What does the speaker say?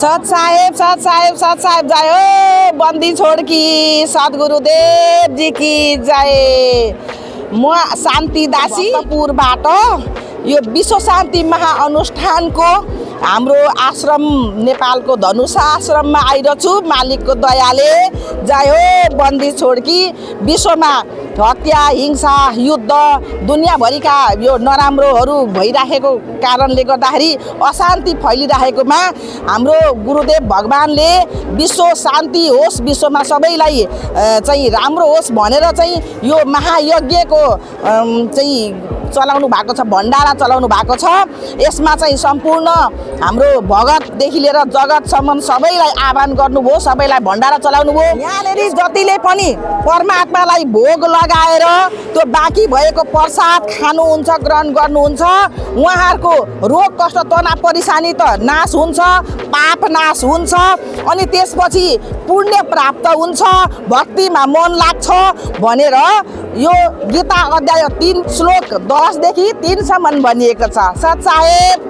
सत साहेब सत साहेब सत साहेब जय हो। बंदी छोड़ की सद्गुरुदेव जी की जय। म शान्ति दासी भक्तपुरबाट यो विश्व शान्ति महाअनुष्ठानको हाम्रो आश्रम नेपालको धनुषा आश्रममा आइरहेछु मालिकको दयाले। जय हो। बन्दी छोड्की विश्वमा हत्या हिंसा युद्ध दुनियाँभरिका यो नराम्रोहरू भइराखेको कारणले गर्दाखेरि अशान्ति फैलिराखेकोमा हाम्रो गुरुदेव भगवानले विश्व शान्ति होस्, विश्वमा सबैलाई चाहिँ राम्रो होस् भनेर चाहिँ यो महायज्ञको चाहिँ चलाउनु भएको छ, भण्डारा चलाउनु भएको छ। यसमा चाहिँ सम्पूर्ण हाम्रो भगतदेखि लिएर जगतसम्म सबैलाई आह्वान गर्नुभयो, सबैलाई भण्डारा चलाउनु भयो। यहाँनिर जतिले पनि परमात्मालाई भोग लगाएर त्यो बाँकी भएको प्रसाद खानुहुन्छ, ग्रहण गर्नुहुन्छ, उहाँहरूको रोग कष्ट तनाव परेशानी त नाश हुन्छ, पाप नाश हुन्छ, अनि त्यसपछि पुण्य प्राप्त हुन्छ, भक्तिमा मन लाग्छ भनेर यो गीता अध्याय 3 श्लोक 10 देखि 3 सम्म भनिएको छ। सत साहेब।